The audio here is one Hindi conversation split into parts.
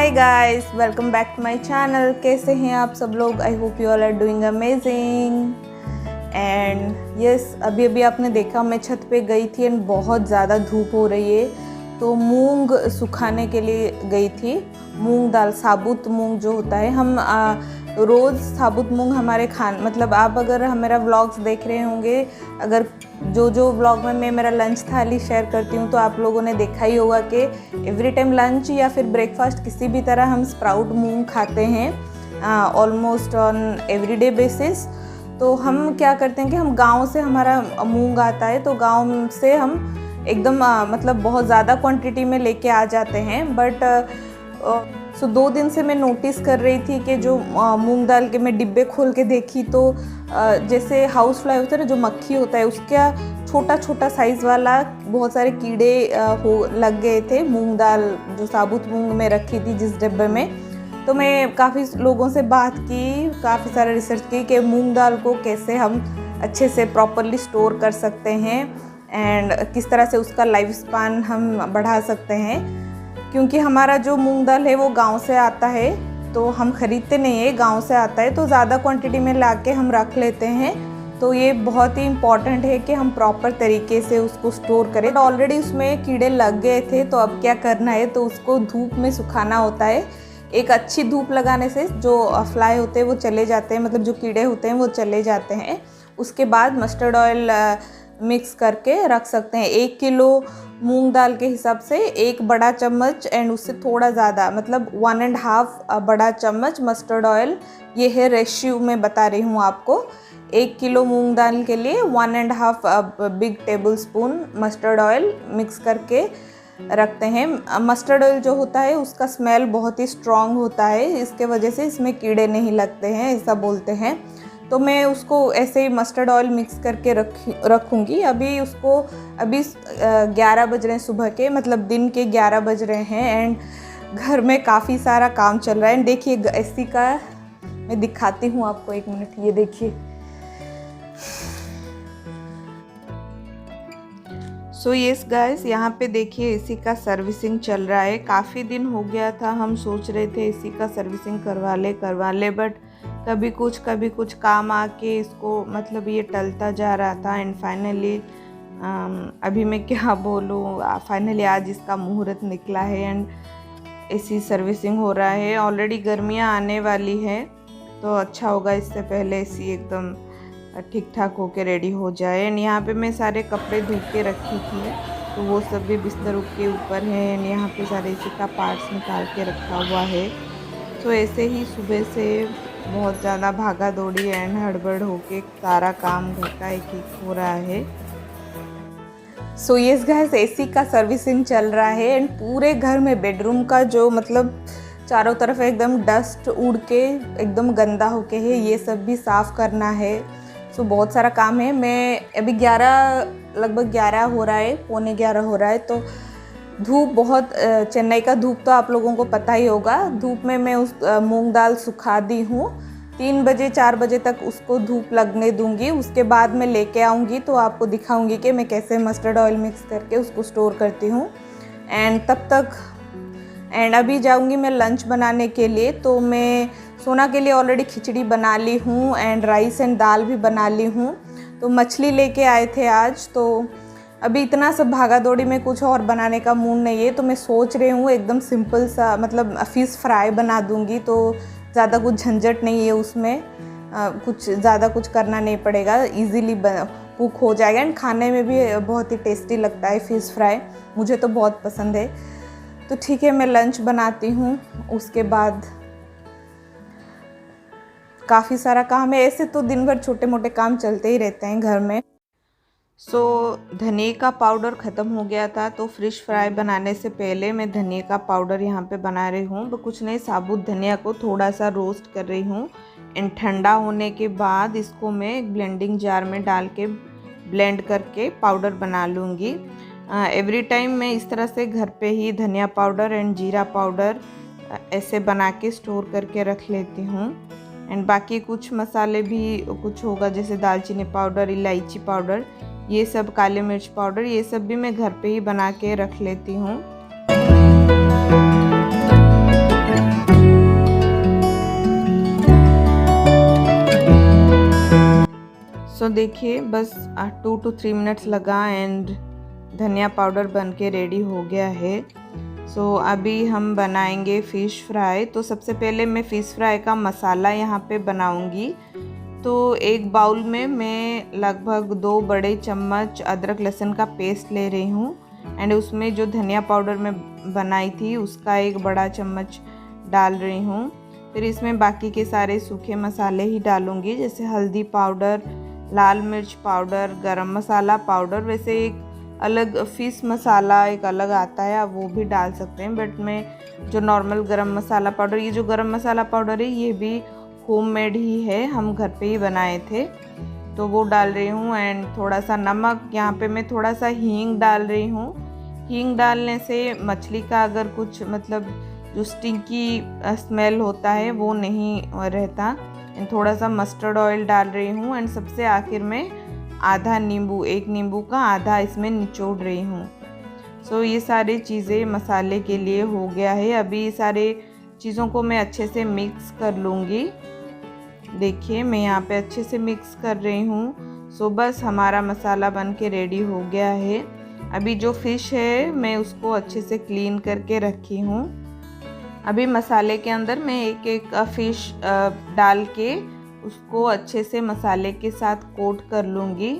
Hi guys, welcome back to my channel. कैसे हैं आप सब लोग? I hope you all are doing amazing. And yes, अभी अभी आपने देखा मैं छत पे गई थी एंड बहुत ज़्यादा धूप हो रही है, तो मूंग सुखाने के लिए गई थी। मूंग दाल, साबुत मूंग जो होता है, हम रोज़ साबुत मूंग हमारे मतलब आप अगर मेरा व्लॉग्स देख रहे होंगे, अगर जो व्लॉग में मैं मेरा लंच थाली शेयर करती हूँ तो आप लोगों ने देखा ही होगा कि एवरी टाइम लंच या फिर ब्रेकफास्ट किसी भी तरह हम स्प्राउट मूंग खाते हैं ऑलमोस्ट ऑन एवरीडे बेसिस। तो हम क्या करते हैं कि हम गांव से हमारा मूंग आता है, तो गांव से हम एकदम मतलब बहुत ज़्यादा क्वांटिटी में लेके आ जाते हैं। बट सो 2 दिन से मैं नोटिस कर रही थी कि जो मूंग दाल के मैं डिब्बे खोल के देखी तो जैसे हाउस फ्लाई होता है ना, जो मक्खी होता है, उसका छोटा छोटा साइज़ वाला बहुत सारे कीड़े लग गए थे मूंग दाल जो साबुत मूंग में रखी थी जिस डिब्बे में। तो मैं काफ़ी लोगों से बात की, काफ़ी सारा रिसर्च की कि मूंग दाल को कैसे हम अच्छे से प्रॉपरली स्टोर कर सकते हैं एंड किस तरह से उसका लाइफ स्पान हम बढ़ा सकते हैं। क्योंकि हमारा जो मूंग दाल है वो गांव से आता है, तो हम ख़रीदते नहीं है, गांव से आता है, तो ज़्यादा क्वांटिटी में ला के हम रख लेते हैं। तो ये बहुत ही इम्पॉर्टेंट है कि हम प्रॉपर तरीके से उसको स्टोर करें। तो ऑलरेडी उसमें कीड़े लग गए थे, तो अब क्या करना है, तो उसको धूप में सुखाना होता है। एक अच्छी धूप लगाने से जो फ्लाई होते हैं वो चले जाते हैं, मतलब जो कीड़े होते हैं वो चले जाते हैं। उसके बाद मस्टर्ड ऑयल मिक्स करके रख सकते हैं। 1 किलो मूंग दाल के हिसाब से 1 बड़ा चम्मच एंड उससे थोड़ा ज़्यादा, मतलब 1.5 बड़ा चम्मच मस्टर्ड ऑयल, ये है रेशियो मैं बता रही हूँ आपको। 1 किलो मूंग दाल के लिए 1.5 big table spoon mustard oil mix करके रखते हैं। मस्टर्ड ऑयल जो होता है उसका स्मेल बहुत ही स्ट्रॉन्ग होता है, इसके वजह से इसमें कीड़े नहीं लगते हैं, ऐसा बोलते हैं। तो मैं उसको ऐसे ही मस्टर्ड ऑयल मिक्स करके रखूँगी। अभी 11 बज रहे हैं सुबह के, मतलब दिन के 11 बज रहे हैं एंड घर में काफ़ी सारा काम चल रहा है। एंड देखिए एसी का मैं दिखाती हूँ आपको, 1 मिनट, ये देखिए। सो यस गाइस, यहाँ पे देखिए एसी का सर्विसिंग चल रहा है। काफ़ी दिन हो गया था, हम सोच रहे थे एसी का सर्विसिंग करवा ले, बट कभी कुछ काम आके इसको मतलब ये टलता जा रहा था। एंड फाइनली अभी मैं क्या बोलूँ, फाइनली आज इसका मुहूर्त निकला है एंड एसी सर्विसिंग हो रहा है। ऑलरेडी गर्मियाँ आने वाली है, तो अच्छा होगा इससे पहले एसी एकदम ठीक ठाक होके रेडी हो जाए। एंड यहाँ पे मैं सारे कपड़े धो के रखी थी, तो वो सब भी बिस्तर के ऊपर है। एंड यहाँ पे सारे एसी का पार्ट्स निकाल के रखा हुआ है। तो ऐसे ही सुबह से बहुत ज़्यादा भागा दौड़ी एंड हड़बड़ होके सारा काम घर का एक हो रहा है। सो यस गाइस, एसी का सर्विसिंग चल रहा है एंड पूरे घर में बेडरूम का जो मतलब चारों तरफ एकदम डस्ट उड़ के एकदम गंदा होके है, ये सब भी साफ़ करना है। सो बहुत सारा काम है। मैं अभी लगभग 11 हो रहा है, पौने 11 हो रहा है, तो धूप बहुत, चेन्नई का धूप तो आप लोगों को पता ही होगा। धूप में मैं उस मूंग दाल सुखा दी हूँ। 3 बजे 4 बजे तक उसको धूप लगने दूंगी। उसके बाद मैं लेके आऊँगी तो आपको दिखाऊंगी कि मैं कैसे मस्टर्ड ऑयल मिक्स करके उसको स्टोर करती हूँ। एंड अभी जाऊँगी मैं लंच बनाने के लिए। तो मैं सोना के लिए ऑलरेडी खिचड़ी बना ली हूँ एंड राइस एंड दाल भी बना ली हूँ। तो मछली लेके आए थे आज, तो अभी इतना सब भागा दौड़ी में कुछ और बनाने का मूड नहीं है। तो मैं सोच रही हूँ एकदम सिंपल सा, मतलब फ़िश फ्राई बना दूँगी, तो ज़्यादा कुछ झंझट नहीं है उसमें, कुछ ज़्यादा कुछ करना नहीं पड़ेगा, इजीली कुक हो जाएगा एंड खाने में भी बहुत ही टेस्टी लगता है फ़िश फ्राई, मुझे तो बहुत पसंद है। तो ठीक है, मैं लंच बनाती हूँ, उसके बाद काफ़ी सारा काम है। ऐसे तो दिन भर छोटे मोटे काम चलते ही रहते हैं घर में। सो धनिए का पाउडर ख़त्म हो गया था, तो फ़िश फ्राई बनाने से पहले मैं धनिए का पाउडर यहाँ पे बना रही हूँ। तो कुछ नहीं, साबुत धनिया को थोड़ा सा रोस्ट कर रही हूँ एंड ठंडा होने के बाद इसको मैं एक ब्लेंडिंग जार में डाल के ब्लेंड करके पाउडर बना लूँगी। एवरी टाइम मैं इस तरह से घर पे ही धनिया पाउडर एंड जीरा पाउडर ऐसे बना के स्टोर करके रख लेती हूँ। एंड बाकी कुछ मसाले भी कुछ होगा, जैसे दालचीनी पाउडर, इलायची पाउडर, ये सब, काली मिर्च पाउडर, ये सब भी मैं घर पे ही बना के रख लेती हूँ। सो देखिए बस 2 to 3 मिनट्स लगा एंड धनिया पाउडर बन के रेडी हो गया है। सो अभी हम बनाएंगे फ़िश फ्राई। तो सबसे पहले मैं फ़िश फ्राई का मसाला यहाँ पे बनाऊंगी। तो एक बाउल में मैं लगभग 2 बड़े चम्मच अदरक लहसुन का पेस्ट ले रही हूँ एंड उसमें जो धनिया पाउडर मैं बनाई थी उसका 1 बड़ा चम्मच डाल रही हूँ। फिर इसमें बाकी के सारे सूखे मसाले ही डालूँगी, जैसे हल्दी पाउडर, लाल मिर्च पाउडर, गरम मसाला पाउडर। वैसे एक अलग फ़िश मसाला एक अलग आता है, आप वो भी डाल सकते हैं, बट मैं जो नॉर्मल गरम मसाला पाउडर, ये जो गरम मसाला पाउडर है ये भी होममेड ही है, हम घर पे ही बनाए थे, तो वो डाल रही हूँ। एंड थोड़ा सा नमक, यहाँ पे मैं थोड़ा सा हींग डाल रही हूँ। हींग डालने से मछली का अगर कुछ मतलब जो स्टिंकी स्मेल होता है वो नहीं रहता। एंड थोड़ा सा मस्टर्ड ऑयल डाल रही हूँ एंड सबसे आखिर में आधा नींबू, 1 नींबू का आधा इसमें निचोड़ रही हूँ। सो ये सारी चीज़ें मसाले के लिए हो गया है। अभी ये सारे चीज़ों को मैं अच्छे से मिक्स कर लूँगी। देखिए मैं यहाँ पे अच्छे से मिक्स कर रही हूँ। सो बस हमारा मसाला बन के रेडी हो गया है। अभी जो फ़िश है मैं उसको अच्छे से क्लीन करके रखी हूँ। अभी मसाले के अंदर मैं एक फ़िश डाल के उसको अच्छे से मसाले के साथ कोट कर लूँगी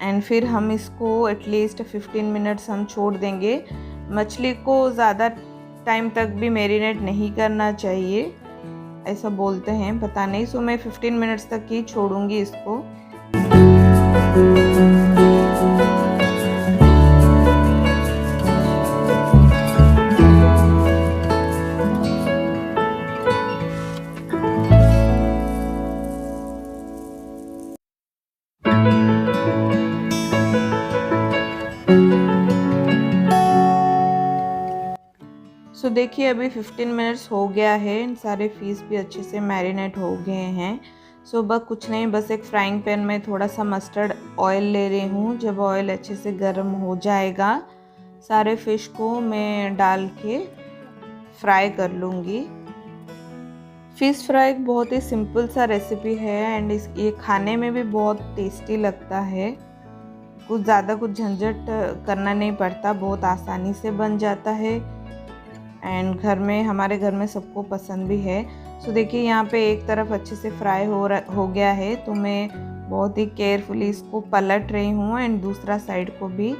एंड फिर हम इसको एटलीस्ट 15 मिनट्स हम छोड़ देंगे। मछली को ज़्यादा टाइम तक भी मैरिनेट नहीं करना चाहिए, ऐसा बोलते हैं, पता नहीं। सो मैं 15 मिनट्स तक ही छोड़ूंगी इसको। सो देखिए अभी 15 मिनट्स हो गया है, सारे फ़िश भी अच्छे से मैरिनेट हो गए हैं। सो बस कुछ नहीं, बस एक फ्राइंग पैन में थोड़ा सा मस्टर्ड ऑयल ले रही हूँ। जब ऑयल अच्छे से गर्म हो जाएगा सारे फ़िश को मैं डाल के फ्राई कर लूँगी। फ़िश फ्राई एक बहुत ही सिंपल सा रेसिपी है एंड ये खाने में भी बहुत टेस्टी लगता है। कुछ ज़्यादा कुछ झंझट करना नहीं पड़ता, बहुत आसानी से बन जाता है एंड हमारे घर में सबको पसंद भी है। सो देखिए यहाँ पे एक तरफ अच्छे से फ्राई हो गया है, तो मैं बहुत ही केयरफुली इसको पलट रही हूँ एंड दूसरा साइड को भी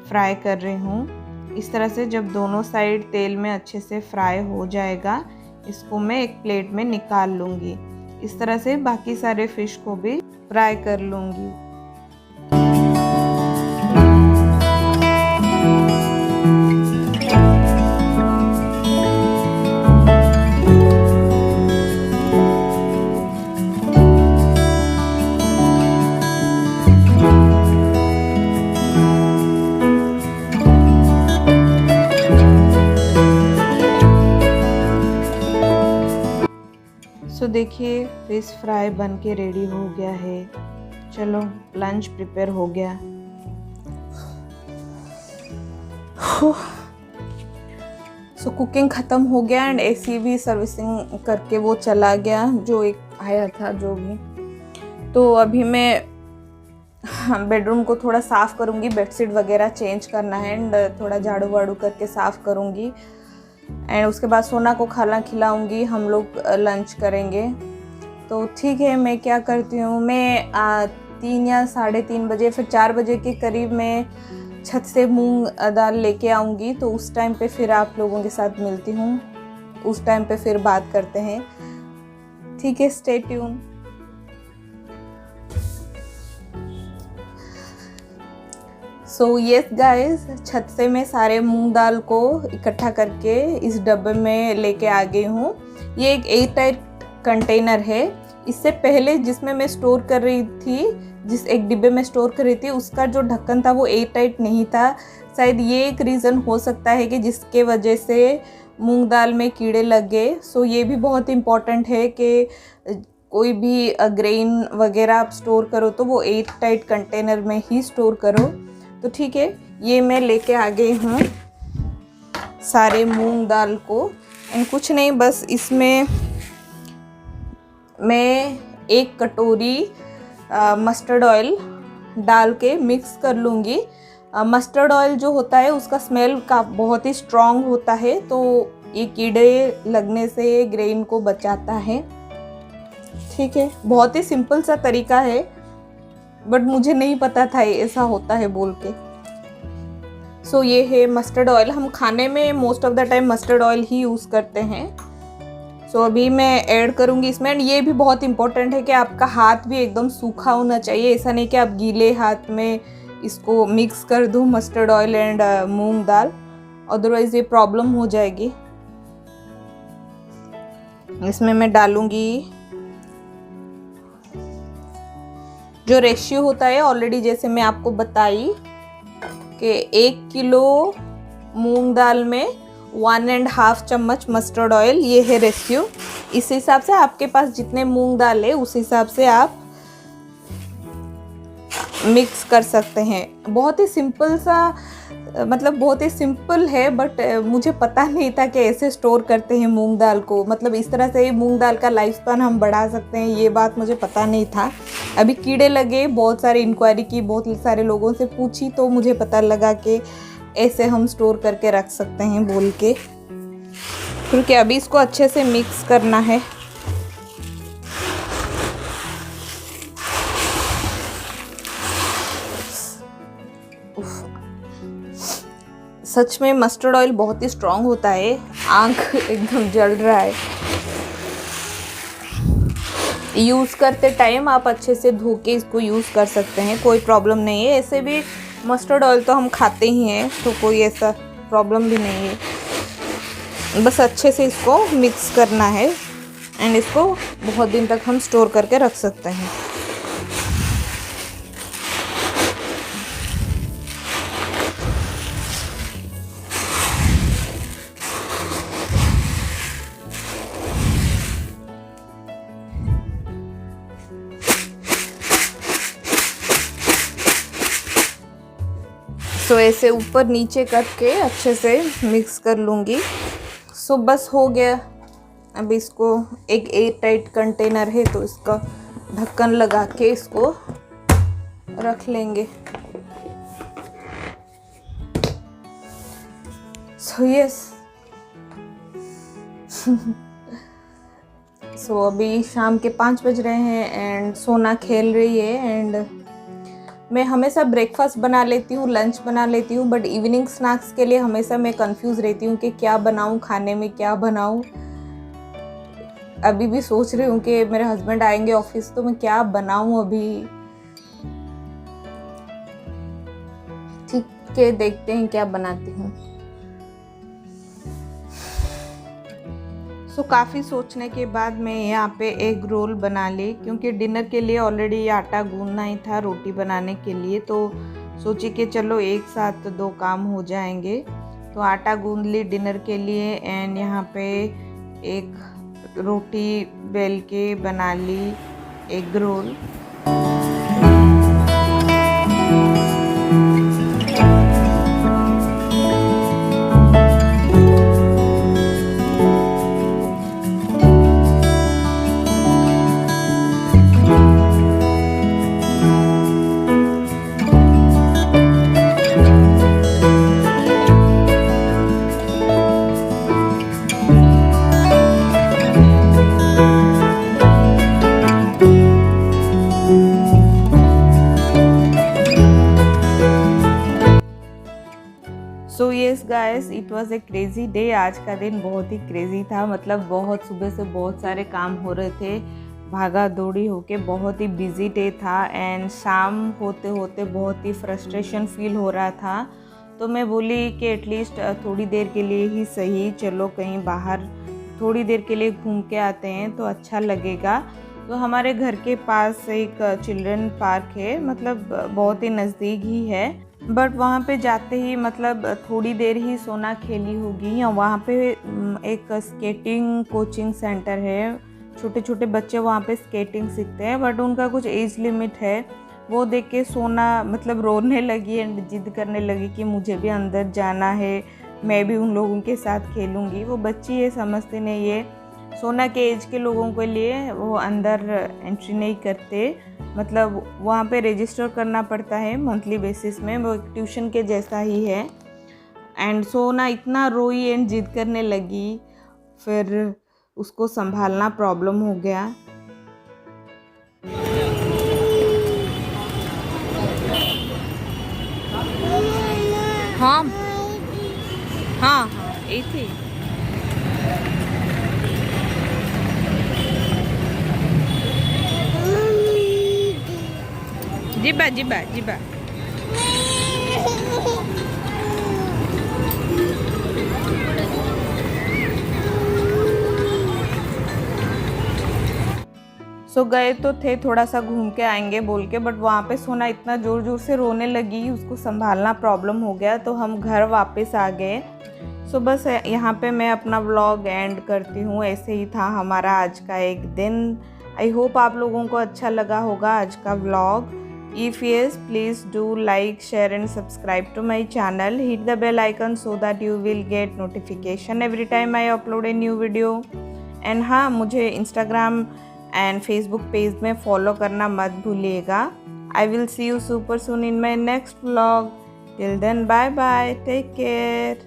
फ्राई कर रही हूँ। इस तरह से जब दोनों साइड तेल में अच्छे से फ्राई हो जाएगा इसको मैं एक प्लेट में निकाल लूँगी। इस तरह से बाकी सारे फ़िश को भी फ्राई कर लूँगी। सो देखिए फ़िश फ्राई बन के रेडी हो गया है। चलो लंच प्रिपेयर हो गया। सो कुकिंग ख़त्म हो गया एंड एसी भी सर्विसिंग करके वो चला गया, जो एक आया था जो भी। तो अभी मैं बेडरूम को थोड़ा साफ़ करूँगी, बेडशीट वगैरह चेंज करना है एंड थोड़ा झाड़ू वाड़ू करके साफ़ करूँगी एंड उसके बाद सोना को खाना खिलाऊंगी, हम लोग लंच करेंगे। तो ठीक है, मैं क्या करती हूँ, मैं 3 या 3:30 बजे फिर 4 बजे के करीब मैं छत से मूंग दाल लेके आऊँगी। तो उस टाइम पे फिर आप लोगों के साथ मिलती हूँ, उस टाइम पे फिर बात करते हैं। ठीक है, stay tune. So yes guys, छत से मैं सारे मूंग दाल को इकट्ठा करके इस डब्बे में लेके आ गई हूँ। ये एक एयर टाइट कंटेनर है। इससे पहले जिसमें मैं स्टोर कर रही थी, जिस एक डिब्बे में स्टोर कर रही थी, उसका जो ढक्कन था वो एयर टाइट नहीं था। शायद ये एक रीज़न हो सकता है कि जिसके वजह से मूंग दाल में कीड़े लग गए। सो ये भी बहुत इम्पॉर्टेंट है कि कोई भी ग्रेन वगैरह आप स्टोर करो तो वो एयर टाइट कंटेनर में ही स्टोर करो। तो ठीक है, ये मैं लेके आ गई हूँ सारे मूंग दाल को एंड कुछ नहीं, बस इसमें मैं 1 कटोरी मस्टर्ड ऑयल डाल के मिक्स कर लूँगी। मस्टर्ड ऑयल जो होता है उसका स्मेल का बहुत ही स्ट्रॉन्ग होता है, तो ये कीड़े लगने से ग्रेन को बचाता है। ठीक है, बहुत ही सिंपल सा तरीका है, बट मुझे नहीं पता था ऐसा होता है बोल के। सो ये है मस्टर्ड ऑयल। हम खाने में most of the time mustard oil he use करते हैं। सो अभी मैं ऐड करूँगी इसमें। एंड ये भी बहुत इंपॉर्टेंट है कि आपका हाथ भी एकदम सूखा होना चाहिए। ऐसा नहीं कि आप गीले हाथ में इसको मिक्स कर दूँ mustard oil and moong dal, otherwise ये प्रॉब्लम हो जाएगी। इसमें मैं डालूँगी जो रेशियो होता है ऑलरेडी जैसे मैं आपको बताई कि 1 किलो मूंग दाल में 1.5 चम्मच मस्टर्ड ऑयल, ये है रेशियो। इस हिसाब से आपके पास जितने मूंग दाल है उस हिसाब से आप मिक्स कर सकते हैं। बहुत ही सिंपल सा, मतलब बहुत ही सिंपल है, बट मुझे पता नहीं था कि ऐसे स्टोर करते हैं मूंग दाल को। मतलब इस तरह से मूंग दाल का लाइफ स्पैन हम बढ़ा सकते हैं, ये बात मुझे पता नहीं था। अभी कीड़े लगे, बहुत सारी इंक्वायरी की, बहुत सारे लोगों से पूछी, तो मुझे पता लगा कि ऐसे हम स्टोर करके रख सकते हैं बोल के। क्योंकि अभी इसको अच्छे से मिक्स करना है। सच में मस्टर्ड ऑयल बहुत ही स्ट्रांग होता है, आंख एकदम जल रहा है। यूज़ करते टाइम आप अच्छे से धो के इसको यूज़ कर सकते हैं, कोई प्रॉब्लम नहीं है। ऐसे भी मस्टर्ड ऑयल तो हम खाते ही हैं, तो कोई ऐसा प्रॉब्लम भी नहीं है। बस अच्छे से इसको मिक्स करना है एंड इसको बहुत दिन तक हम स्टोर करके रख सकते हैं। सो ऐसे ऊपर नीचे करके अच्छे से मिक्स कर लूँगी। सो बस हो गया। अब इसको एक एयर टाइट कंटेनर है तो इसका ढक्कन लगा के इसको रख लेंगे। सो यस, सो अभी शाम के 5 बज रहे हैं एंड सोना खेल रही है। एंड मैं हमेशा ब्रेकफास्ट बना लेती हूँ, लंच बना लेती हूँ, बट इवनिंग स्नैक्स के लिए हमेशा मैं कंफ्यूज रहती हूँ कि क्या बनाऊँ, खाने में क्या बनाऊँ। अभी भी सोच रही हूँ कि मेरे हस्बैंड आएंगे ऑफिस तो मैं क्या बनाऊँ अभी। ठीक है, देखते हैं क्या बनाती हूँ। सो काफ़ी सोचने के बाद मैं यहाँ पे एग रोल बना ली, क्योंकि डिनर के लिए ऑलरेडी आटा गूंदना ही था रोटी बनाने के लिए। तो सोची कि चलो एक साथ 2 काम हो जाएंगे। तो आटा गूंद ली डिनर के लिए एंड यहाँ पे एक रोटी बेल के बना ली egg roll. So yes guys, it was a crazy day. आज का दिन बहुत ही क्रेज़ी था। मतलब बहुत सुबह से बहुत सारे काम हो रहे थे, भागा दौड़ी होके बहुत ही बिजी डे था। एंड शाम होते होते बहुत ही फ्रस्ट्रेशन फील हो रहा था। तो मैं बोली कि एटलीस्ट थोड़ी देर के लिए ही सही, चलो कहीं बाहर थोड़ी देर के लिए घूम के आते हैं तो अच्छा लगेगा। तो हमारे घर के पास एक चिल्ड्रन पार्क है, मतलब बहुत ही नज़दीक ही है, बट वहाँ पे जाते ही मतलब थोड़ी देर ही सोना खेली होगी। वहाँ पे एक स्केटिंग कोचिंग सेंटर है, छोटे छोटे बच्चे वहाँ पे स्केटिंग सीखते हैं, बट उनका कुछ एज लिमिट है। वो देख के सोना मतलब रोने लगी एंड जिद करने लगी कि मुझे भी अंदर जाना है, मैं भी उन लोगों के साथ खेलूँगी। वो बच्ची ये समझती नहीं है, सोना के एज के लोगों के लिए वो अंदर एंट्री नहीं करते, मतलब वहाँ पे रजिस्टर करना पड़ता है मंथली बेसिस में, वो एक ट्यूशन के जैसा ही है। एंड सोना इतना रोई एंड जिद करने लगी, फिर उसको संभालना प्रॉब्लम हो गया। हाँ हाँ हाँ ये थी। जिबा जिबा जिबा सो गए तो थे थोड़ा सा घूम के आएंगे बोल के, बट वहाँ पे सोना इतना ज़ोर ज़ोर से रोने लगी, उसको संभालना प्रॉब्लम हो गया, तो हम घर वापस आ गए। सो बस यहाँ पे मैं अपना व्लॉग एंड करती हूँ। ऐसे ही था हमारा आज का एक दिन। आई होप आप लोगों को अच्छा लगा होगा आज का vlog. If yes, please do like, share and subscribe to my channel. Hit the bell icon so that you will get notification every time I upload a new video. And हाँ, मुझे Instagram एंड फेसबुक पेज में फॉलो करना मत भूलिएगा। I will see you super soon in my next vlog. Till then bye bye, take care.